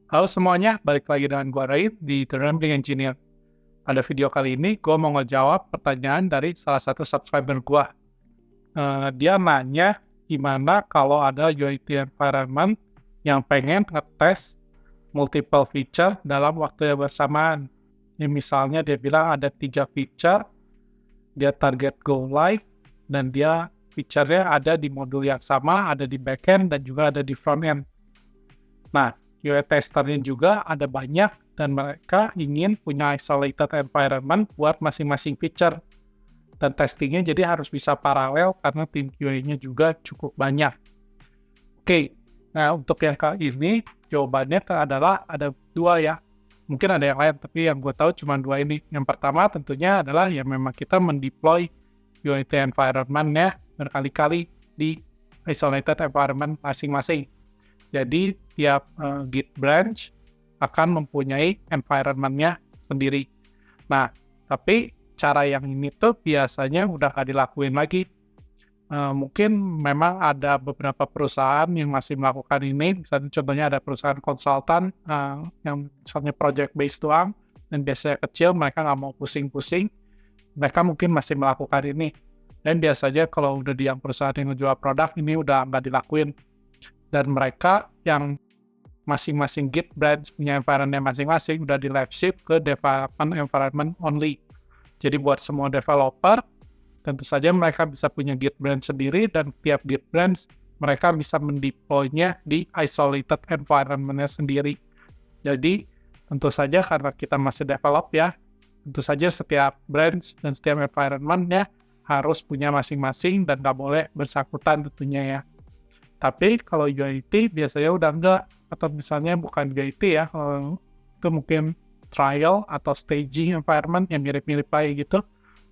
Halo semuanya, balik lagi dengan gua Raid di The Rambling Engineer. Pada video kali ini, gua mau ngejawab pertanyaan dari salah satu subscriber gua. Dia nanya gimana kalau ada UIT environment yang pengen ngetes multiple feature dalam waktu yang bersamaan. Misalnya dia bilang ada 3 feature, dia target go live, dan dia feature-nya ada di modul yang sama, ada di backend, dan juga ada di frontend. Nah, UI testernya juga ada banyak dan mereka ingin punya isolated environment buat masing-masing feature. Dan testingnya jadi harus bisa paralel karena tim QA-nya juga cukup banyak. Oke, nah untuk yang kali ini jawabannya adalah ada 2 ya. Mungkin ada yang lain, tapi yang gue tahu cuma 2 ini. Yang pertama tentunya adalah ya memang kita mendeploy UIT environment-nya berkali-kali di isolated environment masing-masing. Jadi tiap Git branch akan mempunyai environment-nya sendiri. Nah, tapi cara yang ini tuh biasanya udah nggak dilakuin lagi. Mungkin memang ada beberapa perusahaan yang masih melakukan ini, misalnya contohnya ada perusahaan konsultan yang misalnya project based doang, dan biasanya kecil, mereka nggak mau pusing-pusing, mereka mungkin masih melakukan ini. Dan biasanya kalau udah di yang perusahaan yang ngejual produk, ini udah nggak dilakuin. Dan mereka yang masing-masing Git branch punya environment masing-masing udah di live ship ke development environment only. Jadi buat semua developer, tentu saja mereka bisa punya Git branch sendiri dan tiap Git branch mereka bisa mendeploy-nya di isolated environment-nya sendiri. Jadi tentu saja karena kita masih develop ya, tentu saja setiap branch dan setiap environment-nya harus punya masing-masing dan nggak boleh bersangkutan tentunya ya. Tapi kalau UIT biasanya udah enggak, atau misalnya bukan UIT ya, itu mungkin trial atau staging environment yang mirip-mirip kayak gitu,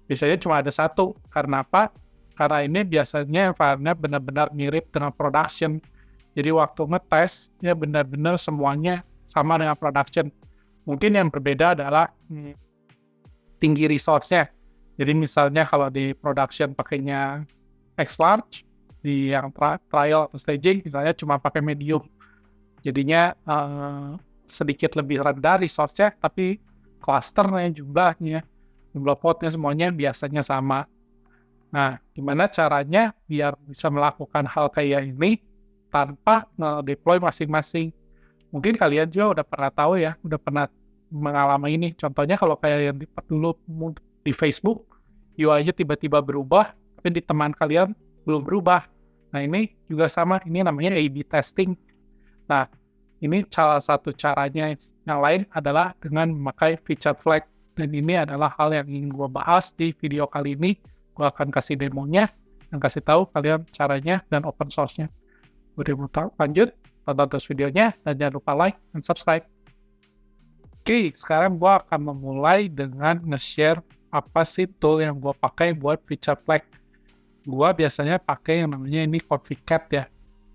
biasanya cuma ada satu. Karena apa? Karena ini biasanya environment benar-benar mirip dengan production. Jadi waktu ngetes, ya benar-benar semuanya sama dengan production. Mungkin yang berbeda adalah tinggi resource-nya. Jadi misalnya kalau di production pakainya X large, di yang trial atau staging misalnya cuma pakai medium, jadinya sedikit lebih rendah resource-nya, tapi cluster-nya, jumlah pod-nya semuanya biasanya sama. Nah, gimana caranya biar bisa melakukan hal kayak ini tanpa nge-deploy masing-masing? Mungkin kalian juga udah pernah tahu ya, udah pernah mengalami ini. Contohnya kalau kayak yang dulu di Facebook, UI-nya tiba-tiba berubah, tapi di teman kalian belum berubah. Nah, ini juga sama, ini namanya A/B testing. Nah, ini salah satu caranya. Yang lain adalah dengan memakai feature flag. Dan ini adalah hal yang ingin gue bahas di video kali ini. Gue akan kasih demonya, dan kasih tahu kalian caranya dan open source-nya. Udah mau tahu, lanjut, tonton terus videonya, dan jangan lupa like dan subscribe. Oke, sekarang gue akan memulai dengan nge-share apa sih tool yang gue pakai buat feature flag. Gua biasanya pakai yang namanya ini ConfigCat ya.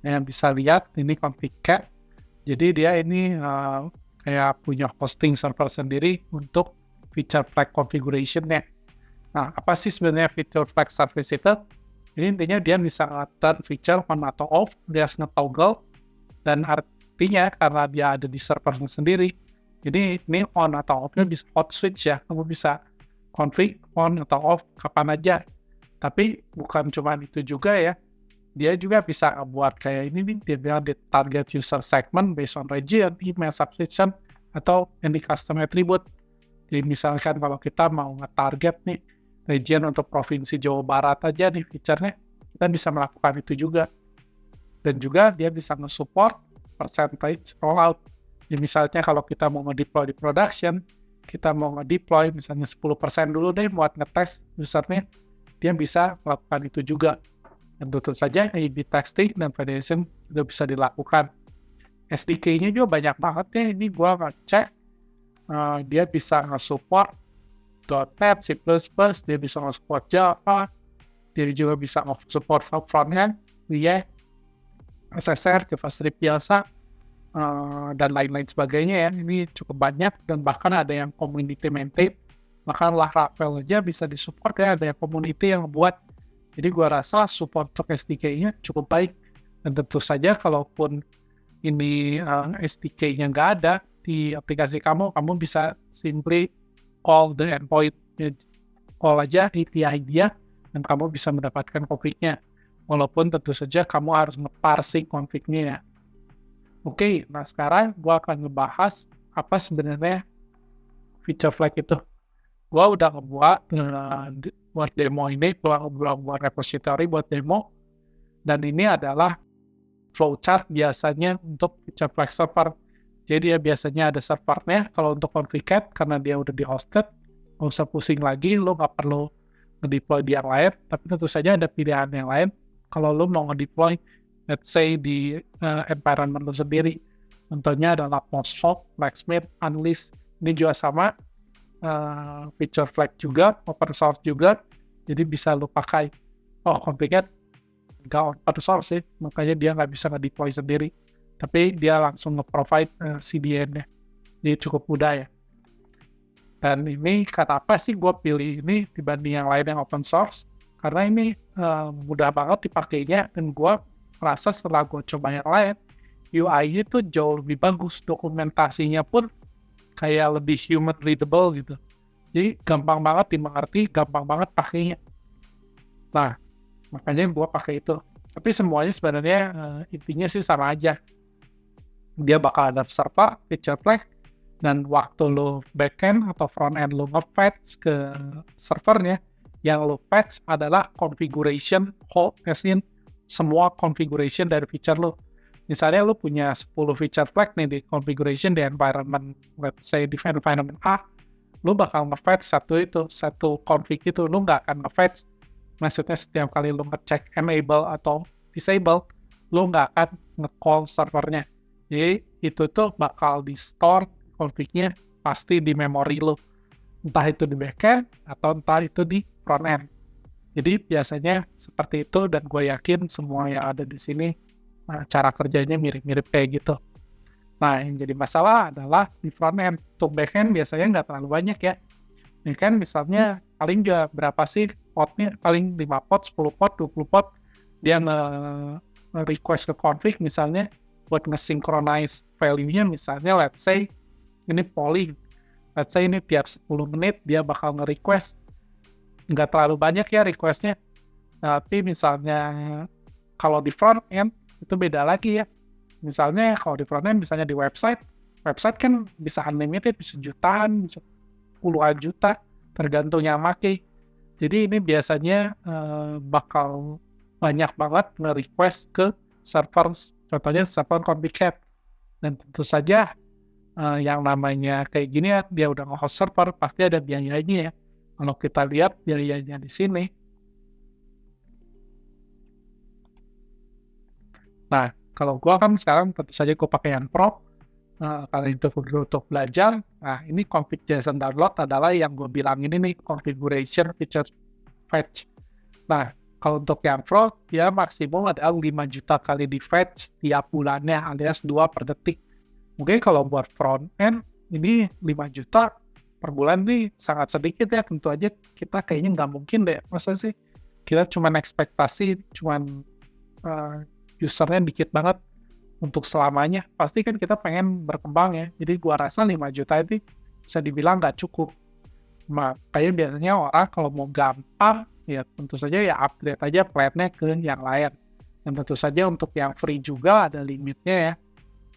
Yang bisa lihat ini ConfigCat. Jadi dia ini kayak punya hosting server sendiri untuk feature flag configuration-nya. Nah, apa sih sebenarnya feature flag service itu? Ini intinya dia bisa turn feature on atau off, dia nge-toggle, dan artinya karena dia ada di servernya sendiri, jadi ini on atau off-nya bisa hot switch ya. Kamu bisa config on atau off kapan aja. Tapi bukan cuma itu juga ya, dia juga bisa buat kayak ini nih, dia bilang di target user segment based on region, email subscription, atau any custom attribute. Jadi misalkan kalau kita mau nge-target nih, region untuk Provinsi Jawa Barat aja nih feature-nya, kita bisa melakukan itu juga. Dan juga dia bisa nge-support percentage rollout. Jadi misalnya kalau kita mau nge-deploy di production, kita mau nge-deploy misalnya 10% dulu deh buat ngetes usernya, dia bisa melakukan itu juga. Dan tentu saja A/B testing dan validation juga bisa dilakukan. SDK-nya juga banyak banget ya. Ini gue ngecek, dia bisa nge-support .NET, C++, dia bisa nge-support Java, dia juga bisa nge-support front-end, React, SSR, JavaScript biasa, dan lain-lain sebagainya ya. Ini cukup banyak dan bahkan ada yang community maintained. Bahkan Laravel aja bisa disupport ya, ada yang community yang buat. Jadi gua rasa support untuk SDK-nya cukup baik. Dan tentu saja kalaupun ini SDK-nya nggak ada di aplikasi kamu bisa simply call the endpoint. Call aja API dia, dan kamu bisa mendapatkan config-nya. Walaupun tentu saja kamu harus nge-parsing config-nya ya. Oke, nah sekarang gue akan ngebahas apa sebenarnya feature flag itu. Gue udah ngebuat buat demo ini, gue buat repository buat demo, dan ini adalah flowchart biasanya untuk feature flag server. Jadi ya biasanya ada servernya, kalau untuk config karena dia udah di-hosted, nggak usah pusing lagi, lo nggak perlu nge-deploy di yang lain, tapi tentu saja ada pilihan yang lain. Kalau lo mau nge-deploy, let's say di environment lo sendiri, contohnya adalah Postfog, Blacksmith, Unleashed, ini juga sama, feature flag juga, open source juga, jadi bisa lo pakai. Oh, config nggak open source sih, makanya dia nggak bisa nge-deploy sendiri, tapi dia langsung nge-provide CDN-nya, jadi cukup mudah ya. Dan ini kenapa sih gue pilih ini dibanding yang lain yang open source? Karena ini mudah banget dipakainya, dan gue merasa setelah gue coba yang lain, UI-nya tuh jauh lebih bagus, dokumentasinya pun kayak lebih human readable gitu. Jadi gampang banget dimengerti, gampang banget pakainya. Nah, makanya gue pakai itu. Tapi semuanya sebenarnya intinya sih sama aja. Dia bakal ada server, feature flag, dan waktu lo backend atau frontend lo nge-fetch ke servernya, yang lo fetch adalah configuration whole mesin, semua configuration dari feature lo. Misalnya lo punya 10 feature flag nih di configuration di environment, let's say di environment A, lo bakal nge-fetch satu config itu, lo nggak akan nge-fetch, maksudnya setiap kali lo ngecek enable atau disable, lo nggak akan nge-call servernya. Jadi itu tuh bakal di-store config-nya pasti di memori lo, entah itu di backend atau entah itu di frontend. Jadi biasanya seperti itu, dan gue yakin semua yang ada di sini cara kerjanya mirip-mirip kayak gitu. Nah, yang jadi masalah adalah di frontend. Untuk backend biasanya nggak terlalu banyak ya. Backend misalnya paling juga berapa sih potnya, paling 5 pot, 10 pot, 20 pot, dia nge-request ke config misalnya buat nge-synchronize value-nya, misalnya let's say ini polling, let's say ini tiap 10 menit dia bakal nge-request, nggak terlalu banyak ya request-nya, tapi misalnya kalau di front end itu beda lagi ya. Misalnya kalau di front end, misalnya di website kan bisa unlimited, bisa jutaan, bisa puluhan juta, tergantung yang make. Jadi ini biasanya bakal banyak banget nge-request ke server, contohnya server config. Dan tentu saja yang namanya kayak gini ya, dia udah nge-host server, pasti ada biayanya ya. Kalau kita lihat biayanya di sini. Nah, kalau gua kan sekarang tentu saja gua pakai yang Pro, karena itu untuk belajar. Nah, ini config JSON download adalah yang gue bilang ini nih, configuration feature fetch. Nah, kalau untuk yang Pro, dia maksimum ada 5 juta kali di fetch tiap bulannya, alias 2 per detik. Mungkin kalau buat front end, ini 5 juta per bulan nih sangat sedikit ya. Tentu aja kita kayaknya nggak mungkin deh. Masa sih kita cuma ekspektasi, usernya dikit banget untuk selamanya. Pasti kan kita pengen berkembang ya. Jadi gua rasa 5 juta itu bisa dibilang nggak cukup. Makanya biasanya orang kalau mau gampang, ya tentu saja ya upgrade aja plan-nya ke yang lain. Dan tentu saja untuk yang free juga ada limitnya ya.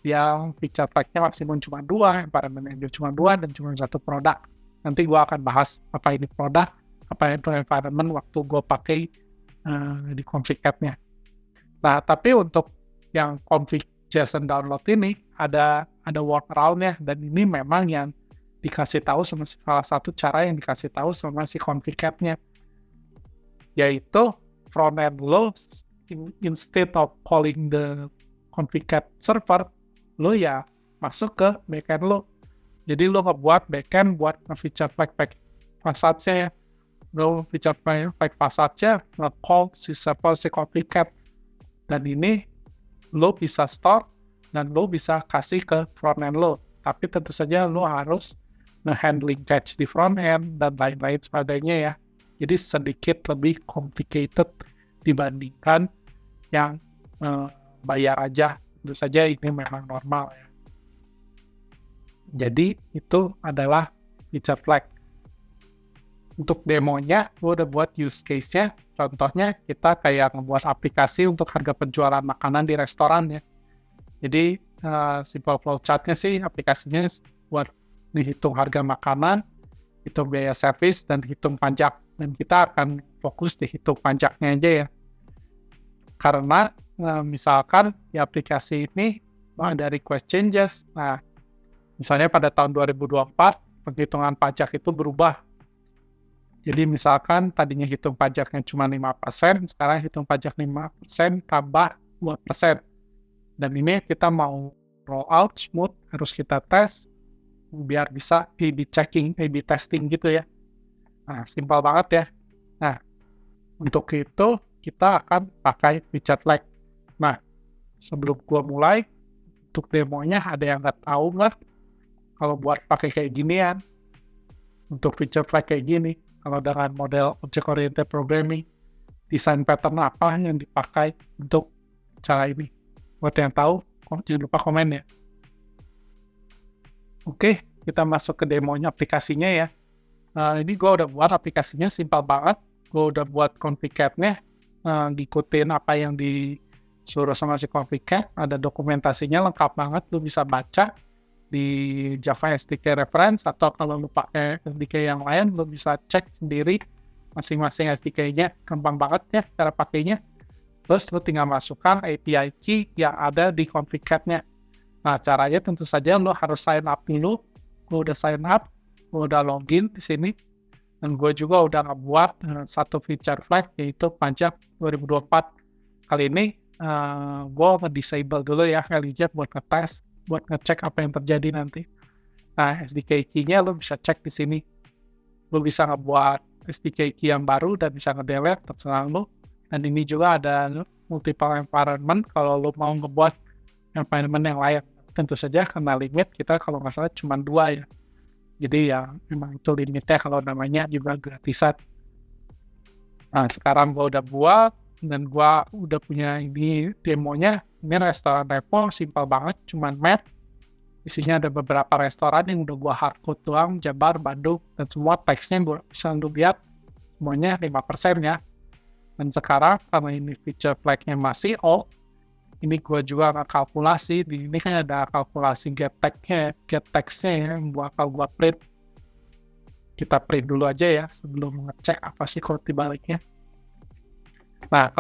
Yang feature pack-nya maksimum cuma 2, environment manager cuma 2, dan cuma 1 produk. Nanti gue akan bahas apa ini produk, apa itu environment waktu gue pakai di config app-nya. Nah, tapi untuk yang config JSON download ini ada workaround-nya, dan ini memang yang dikasih tahu sama salah satu cara yang dikasih tahu sama si config app-nya, yaitu front-end lo instead of calling the config app server, lo ya masuk ke backend lo. Jadi lo ngebuat backend buat feature flag passage-nya ya. Lo feature flag passage-nya nge-call si server si config app. Dan ini lo bisa store dan lo bisa kasih ke front-end lo. Tapi tentu saja lo harus nge-handling cache di front-end dan lain-lain sebagainya ya. Jadi sedikit lebih complicated dibandingkan yang bayar aja tentu saja ini memang normal ya. Jadi itu adalah feature flag. Untuk demonya, gue udah buat use case-nya. Contohnya kita kayak ngebuat aplikasi untuk harga penjualan makanan di restoran ya. Jadi simple flowchart-nya sih aplikasinya buat dihitung harga makanan, hitung biaya servis, dan hitung pajak. Dan kita akan fokus di hitung pajaknya aja ya. Karena misalkan di aplikasi ini ada request changes. Nah, misalnya pada tahun 2024, penghitungan pajak itu berubah. Jadi misalkan tadinya hitung pajaknya cuma 5%, sekarang hitung pajak 5% tambah 2%. Dan ini kita mau roll out smooth, harus kita tes, biar bisa A/B checking, A/B testing gitu ya. Nah, simpel banget ya. Nah, untuk itu kita akan pakai feature flag. Nah, sebelum gua mulai, untuk demonya ada yang nggak tahu nggak kalau buat pakai kayak ginian, untuk feature flag kayak gini, kalau dengan model object oriented programming, desain pattern apa yang dipakai untuk cara ini? Buat yang tahu, jangan lupa komen ya. Oke, kita masuk ke demonya aplikasinya ya. Ini gue udah buat aplikasinya simpel banget. Gue udah buat config cat-nya, ngikutin apa yang disuruh sama si config cat. Ada dokumentasinya lengkap banget, lu bisa baca di Java SDK reference, atau kalau lu pakai SDK yang lain, lu bisa cek sendiri masing-masing SDK-nya. Gampang banget ya cara pakainya. Terus lu tinggal masukkan API key yang ada di config cat-nya. Nah, caranya tentu saja lu harus sign up dulu. Gue udah sign up, gue udah login di sini, dan gue juga udah ngebuat satu feature flag, yaitu pajak 2024. Kali ini gue nge-disable dulu ya value-nya buat ngetes, buat ngecek apa yang terjadi nanti. Nah, SDK key-nya lu bisa cek di sini. Lu bisa ngebuat SDK key yang baru dan bisa nge-delete, terserah lu. Dan ini juga ada multiple environment kalau lu mau ngebuat environment yang lain. Tentu saja karena limit kita kalau nggak salah cuma 2 ya. Jadi ya memang itu limitnya, kalau namanya juga gratisan. Nah, sekarang gue udah buat dan gue udah punya ini demonya. Ini restoran repo, simpel banget, cuman map. Isinya ada beberapa restoran yang udah gue hardcode doang, Jabar, Bandung, dan semua teksnya gue bisa lu lihat semuanya 5% ya. Dan sekarang karena ini feature flag-nya masih old, ini gue juga kalkulasi. Di ini kan ada kalkulasi get text-nya ya, yang bakal gue print. Kita print dulu aja ya sebelum ngecek apa sih code dibaliknya. Nah,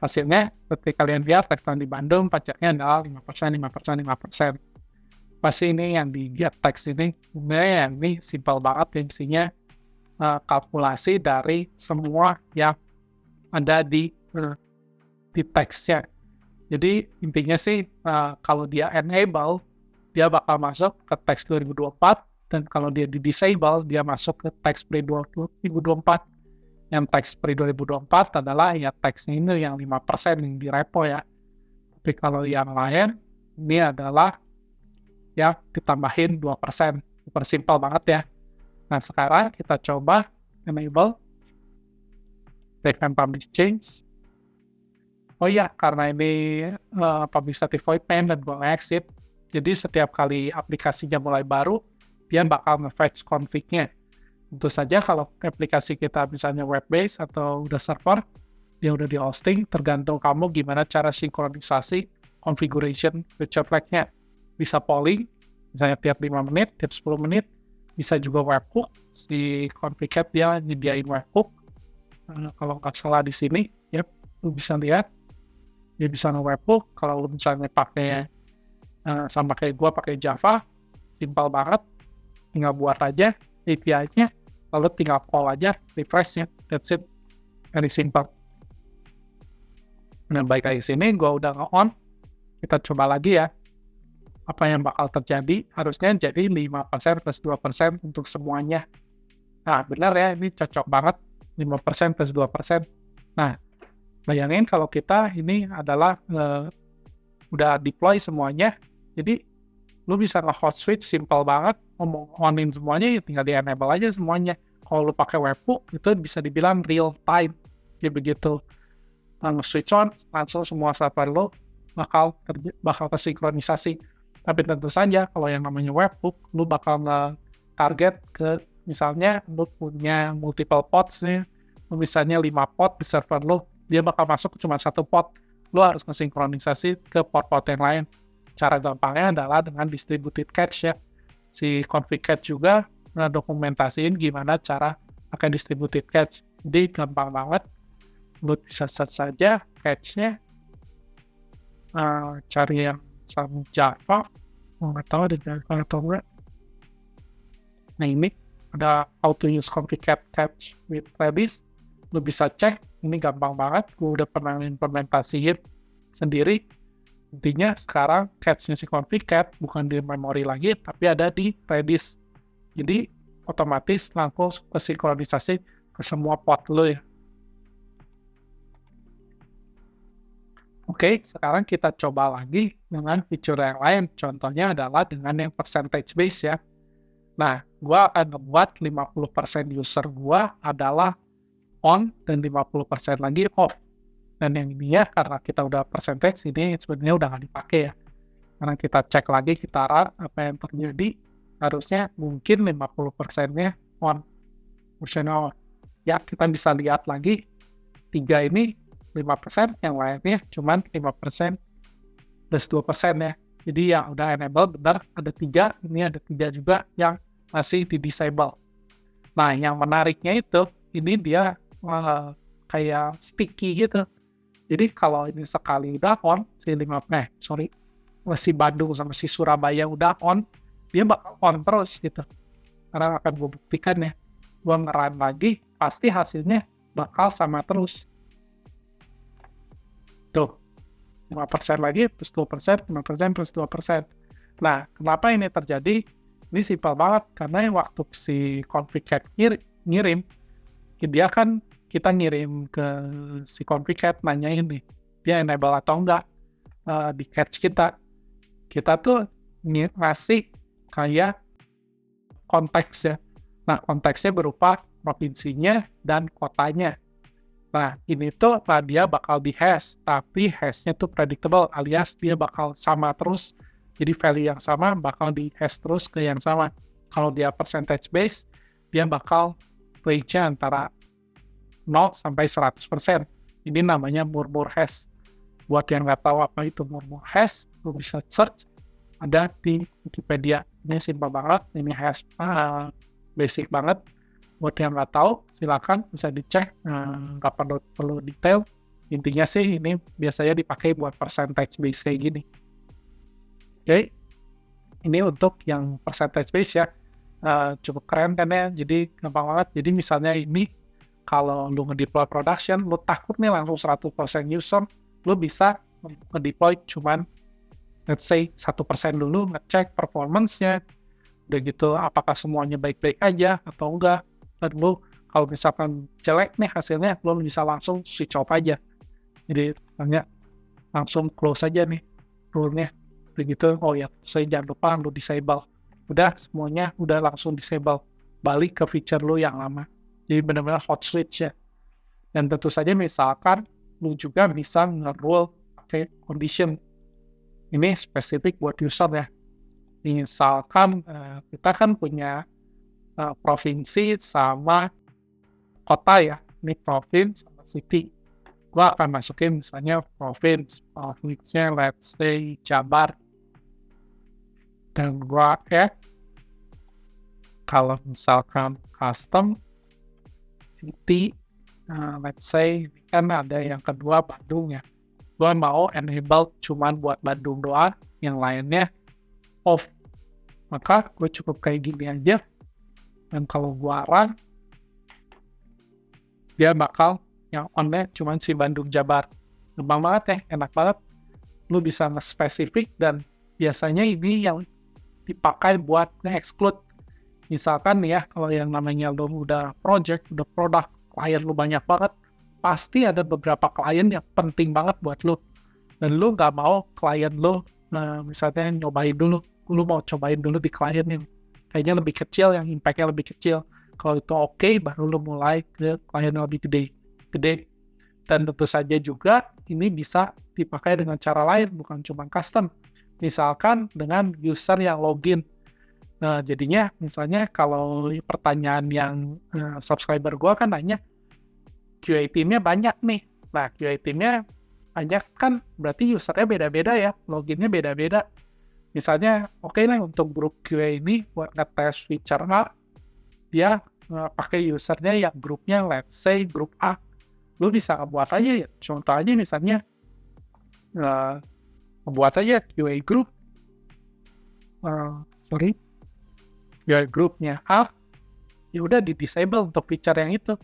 hasilnya seperti kalian lihat, restoran di Bandung pajaknya adalah 5%, 5%, 5%. Pasti ini yang di get text ini sebenarnya ini simpel banget ya, isinya kalkulasi dari semua yang ada di teksnya. Jadi intinya sih kalau dia enable, dia bakal masuk ke teks 2024, dan kalau dia di disable, dia masuk ke teks pre 2024. Yang teks pre 2024 adalah ya teksnya ini yang 5% yang di repo ya. Tapi kalau yang lain, ini adalah ya ditambahin 2%. Super simple banget ya. Nah, sekarang kita coba enable take and publish change. Oh iya, karena ini publish static void main dan gue exit, jadi setiap kali aplikasinya mulai baru, dia bakal nge-fetch config-nya. Tentu saja kalau aplikasi kita misalnya web-based atau udah server, dia udah di hosting, tergantung kamu gimana cara sinkronisasi configuration feature flag-nya. Bisa polling, misalnya tiap 5 menit, tiap 10 menit, bisa juga webhook. Si config cat dia nyediain webhook. Kalau nggak salah di sini, ya, lu bisa lihat. Dia bisa nge-webhook. Kalau lu misalnya pakai sama kayak gua pakai Java, simpel banget, tinggal buat aja API-nya, lalu tinggal call aja, refresh-nya, that's it, very simple. Nah, baik lagi sini, gua udah nge-on, kita coba lagi ya, apa yang bakal terjadi. Harusnya jadi 5% plus 2% untuk semuanya. Nah, benar ya, ini cocok banget, 5% plus 2%. Nah, bayangin kalau kita ini adalah udah deploy semuanya, jadi lu bisa nge-host switch simple banget, ngomong onin semuanya, ya tinggal di-enable aja semuanya. Kalau lu pakai webhook, itu bisa dibilang real time, kayak begitu. switch on, langsung semua server lo bakal kesinkronisasi. Tapi tentu saja kalau yang namanya webhook, lu bakal target ke misalnya lu punya multiple pods nih, misalnya 5 pod di server lu, dia bakal masuk cuma 1 pod. Lu harus ngesinkronisasi ke pod-pod yang lain. Cara gampangnya adalah dengan distributed cache ya. Si config cache juga dokumentasiin gimana cara pakai distributed cache. Jadi gampang banget. Lu bisa search saja cache-nya, cari yang sama Java, nggak tahu ada Java atau enggak. Nah ini ada how to use config cache with Redis. Lu bisa cek, ini gampang banget. Gue udah pernah implementasiin sendiri. Intinya sekarang cache-nya si config cache bukan di memori lagi, tapi ada di Redis. Jadi otomatis langsung kesinkronisasi ke semua pod lo ya. Oke, sekarang kita coba lagi dengan fitur yang lain. Contohnya adalah dengan yang percentage base ya. Nah, gua akan ngebuat 50% user gua adalah on dan 50% lagi off. Dan yang ini ya, karena kita udah percentage, ini sebenarnya udah nggak dipakai ya. Karena kita cek lagi, kita run apa yang terjadi, harusnya mungkin 50%-nya on. Versional. Ya, kita bisa lihat lagi, 3 ini 5%, yang lainnya cuma 5% plus 2% ya. Jadi yang udah enable benar ada 3, ini ada 3 juga yang masih di disable. Nah, yang menariknya itu, ini dia kayak sticky gitu. Jadi kalau ini sekali udah on, si Bandung sama si Surabaya udah on, dia bakal on terus gitu. Karena akan gue buktikan ya, gue nge-run lagi, pasti hasilnya bakal sama terus. Tuh, 5% lagi plus 2%, 5% plus 2%. Nah, kenapa ini terjadi? Ini simpel banget, karena waktu si config cache ngirim, dia kan kita ngirim ke si config cache nanyain nih, dia enable atau enggak di cache kita. Kita tuh ngasih kayak konteks ya. Nah, konteksnya berupa provinsinya dan kotanya. Nah, ini tuh dia bakal di-hash, tapi hash-nya tuh predictable, alias dia bakal sama terus. Jadi value yang sama bakal di-hash terus ke yang sama. Kalau dia percentage base, dia bakal range-nya antara 0 sampai 100%. Ini namanya murmur hash. Buat yang nggak tahu apa itu murmur hash, lu bisa search, ada di Wikipedia. Ini simpel banget, ini hash basic banget. Buat yang nggak tahu, silakan bisa dicek, nggak perlu detail. Intinya sih ini biasanya dipakai buat percentage base kayak gini. Oke, ini untuk yang percentage base ya, cukup keren kan ya, jadi gampang banget. Jadi misalnya ini, kalau lu ngedeploy production, lu takut nih langsung 100% user, lu bisa ngedeploy cuman, let's say, 1% dulu, ngecek performance-nya, udah gitu apakah semuanya baik-baik aja atau enggak. Dan lu kalau misalkan jelek nih hasilnya, lu bisa langsung switch off aja. Jadi langsung close aja nih rule-nya. Begitu, oh ya, saya jangan lupa lu disable. Udah semuanya udah langsung disable. Balik ke feature lu yang lama. Jadi benar-benar hot switch ya. Dan tentu saja misalkan lu juga bisa nge-rule pakai condition. Ini spesifik buat user ya. Misalkan kita kan punya provinsi sama kota ya. Ini provinsi sama city. Gua akan masukin misalnya provinsinya let's say Jabar. Dan gua kalau misalkan custom city, let's say kan ada yang kedua Bandung ya. Gua mau enable cuman buat Bandung doang, yang lainnya off. Maka gue cukup kayak gini aja. Dan kalau gua run, dia bakal yang on-nya cuma si Bandung Jabar. Gampang banget ya, enak banget. Lu bisa nge-spesifik dan biasanya ini yang dipakai buat nge-exclude. Misalkan nih ya, kalau yang namanya lu udah project, udah produk, klien lu banyak banget, pasti ada beberapa klien yang penting banget buat lu. Dan lu nggak mau klien lu, misalnya nyobain dulu, lu mau cobain dulu di klien yang kayaknya lebih kecil, yang impact-nya lebih kecil. Kalau itu oke, baru lu mulai ke klien yang lebih gede. Dan tentu saja juga ini bisa dipakai dengan cara lain, bukan cuma custom. Misalkan dengan user yang login. Nah, jadinya misalnya kalau pertanyaan yang subscriber gue kan nanya, QA team-nya banyak nih. Nah, QA team-nya banyak kan berarti usernya beda-beda ya, loginnya beda-beda. Misalnya, oke lah untuk grup QA ini buat ngetes feature A, dia pakai usernya yang grupnya let's say grup A. Lu bisa buat aja ya, contoh aja misalnya, buat saja QA group, QA grupnya A, ya udah di-disable untuk feature yang itu.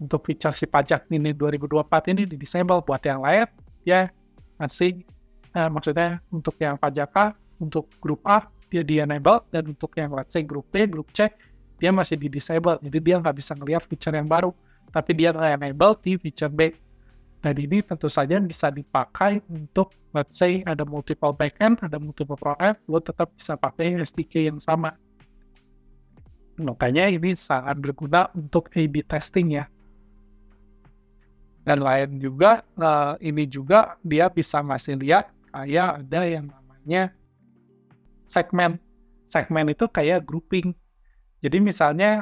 Untuk feature si pajak ini 2024 ini di-disable. Buat yang lain, ya masih, maksudnya untuk yang pajak A, untuk grup A, dia di-enable, dan untuk yang let's say grup B, grup C, dia masih di-disable. Jadi dia nggak bisa ngelihat feature yang baru, tapi dia nge-enable di feature B. Dan ini tentu saja bisa dipakai untuk, let's say, ada multiple backend, ada multiple front-end, lo tetap bisa pakai SDK yang sama. Makanya ini sangat berguna untuk A/B testing ya. Dan lain juga, ini juga dia bisa ngasih lihat kayak ada yang namanya segmen. Segmen itu kayak grouping. Jadi misalnya,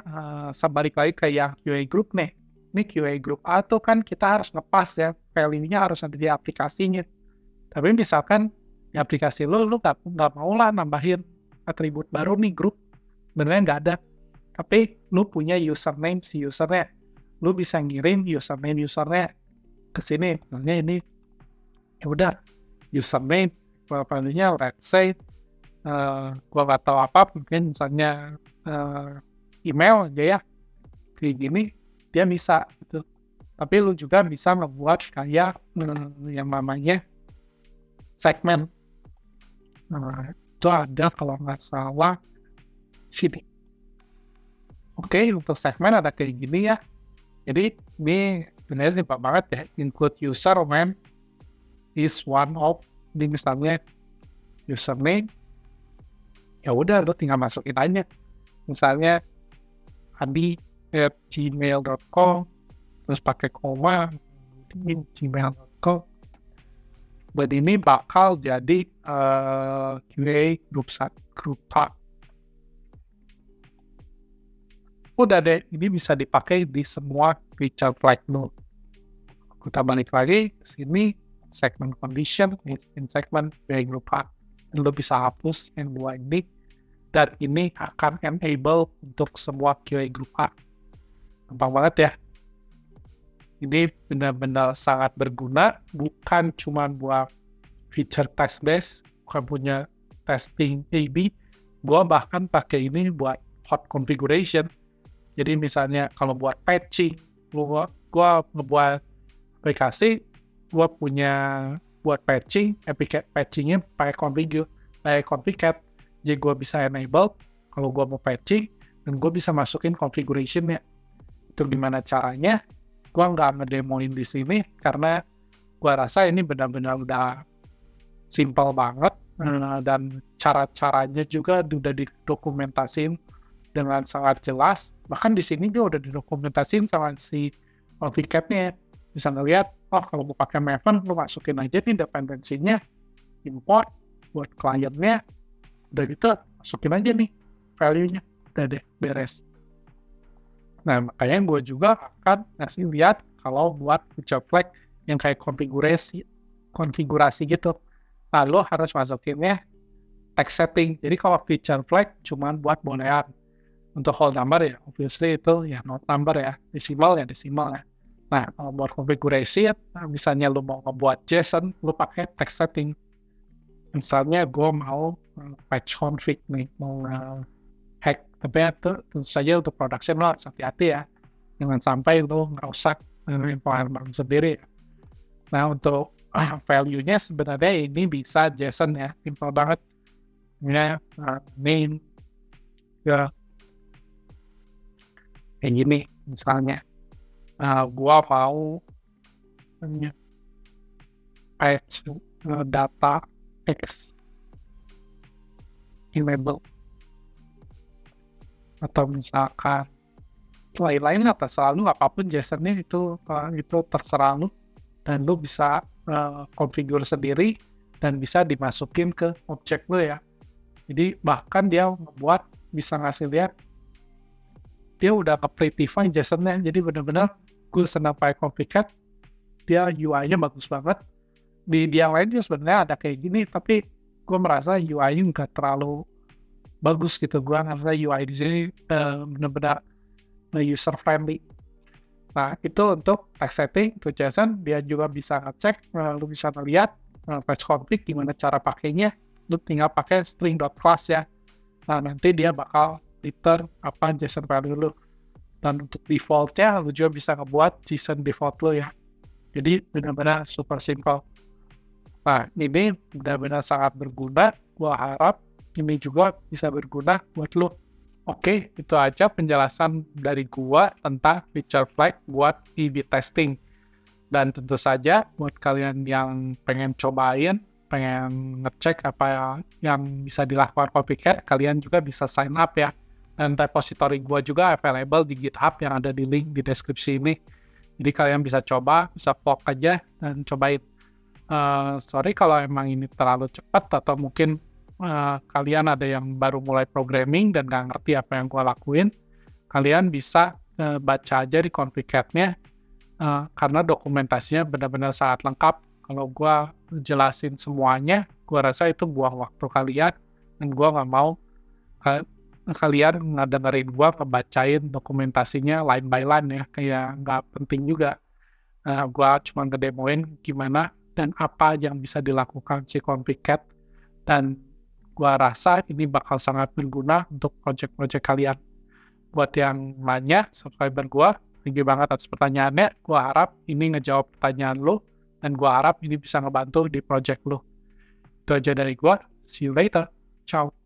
sebalik lagi kayak QA group nih. Ini QA group A tuh kan kita harus ngepas ya, value-nya harus ada di aplikasinya. Tapi misalkan di aplikasi lu nggak mau lah nambahin atribut baru nih grup, sebenarnya nggak ada. Tapi lu punya username si usernya, lu bisa ngirim username-usernya ke sini. Misalnya ini, ya udah username, value-nya let's say, gua nggak tahu apa, mungkin misalnya email aja ya, kayak gini, dia bisa gitu. Tapi lu juga bisa membuat kayak yang namanya segmen. Nah, itu ada kalau nggak salah sini. Oke, untuk segmen ada kayak gini ya. Jadi ini sebenarnya simpel banget ya. Include user when is one of, ini misalnya username, ya udah lu tinggal masukin aja. Misalnya adi@gmail.com, terus pakai koma di gmail.com. Buat ini bakal jadi QA grup A. Udah deh, ini bisa dipakai di semua feature flag lo. Kita balik lagi ke sini, segment condition, in segment QA group A. Dan lo bisa hapus yang dua ini, dan ini akan enable untuk semua QA group A. Gampang banget ya. Ini benar-benar sangat berguna, bukan cuma buat feature test base, bukan punya testing A/B. Gua bahkan pakai ini buat hot configuration. Jadi misalnya kalau buat patching, gua ngebuat aplikasi, gua punya buat patching, patchingnya pakai configure. Jadi gua bisa enable kalau gua mau patching, dan gua bisa masukin configuration-nya. Itu gimana caranya? Gua nggak ngedemoin di sini karena gua rasa ini benar-benar udah simple banget, dan cara-caranya juga udah didokumentasin dengan sangat jelas. Bahkan di sini juga udah didokumentasin sama si config-nya. Bisa ngeliat, oh kalau mau pakai Maven, lu masukin aja nih dependensinya, import buat kliennya, udah gitu masukin aja nih value-nya, udah deh beres. Nah, makanya gue juga akan ngasih lihat kalau buat feature flag yang kayak konfigurasi gitu. Nah, lo harus masukinnya text setting. Jadi kalau feature flag cuma buat boolean. Untuk whole number ya, obviously itu ya not number ya, decimal ya. Nah, kalau buat konfigurasi, misalnya lo mau ngebuat JSON, lo pakai text setting. Misalnya gue mau patch config nih, mau hack, tapi itu tentu saja untuk production lo harus hati-hati ya, jangan sampai lo ngerusak environment sendiri. Nah, untuk value-nya sebenarnya ini bisa JSON ya, simple banget. Ini main ya kayak gini misalnya, gua mau patch data X enable, atau misalkan lain-lain lah, terserah lu, apapun JSON-nya itu terserah lu. dan lu bisa configure sendiri dan bisa dimasukin ke objek lu ya. Jadi bahkan dia ngebuat bisa ngasih lihat dia udah nge-prettify JSON-nya. Jadi benar-benar gue senang pakai Complicat, dia UI-nya bagus banget. Di yang lain juga sebenarnya ada kayak gini, tapi gue merasa UI-nya nggak terlalu bagus gitu. Gue ngerasa UI di sini benar-benar user friendly. Nah, itu untuk text setting, untuk JSON, dia juga bisa ngecek, lu bisa ngeliat fetch config gimana cara pakainya, lu tinggal pakai string.class ya. Nah, nanti dia bakal return apa JSON value lu. Dan untuk default-nya, lu juga bisa ngebuat JSON default lu ya. Jadi, benar-benar super simple. Nah, ini benar-benar sangat berguna. Gua harap ini juga bisa berguna buat lu. Oke, itu aja penjelasan dari gua tentang feature flag buat A/B testing. Dan tentu saja buat kalian yang pengen cobain, pengen ngecek apa yang bisa dilakukan Copycat, kalian juga bisa sign up ya. Dan repository gua juga available di GitHub yang ada di link di deskripsi ini. Jadi kalian bisa coba, bisa plug aja dan cobain. Sorry kalau emang ini terlalu cepat atau mungkin kalian ada yang baru mulai programming dan nggak ngerti apa yang gue lakuin, kalian bisa baca aja di Complicat-nya, karena dokumentasinya benar-benar sangat lengkap. Kalau gue jelasin semuanya, gue rasa itu buang waktu kalian, dan gue nggak mau kalian ngedengerin gue ngebacain dokumentasinya line by line ya, kayak nggak penting juga. Gue cuma ngedemoin gimana dan apa yang bisa dilakukan si Complicat, dan gua rasa ini bakal sangat berguna untuk project-project kalian. Buat yang nanya, subscriber gua, thank you banget atas pertanyaannya. Gua harap ini ngejawab pertanyaan lo, dan gua harap ini bisa ngebantu di project lo. Itu aja dari gua. See you later. Ciao.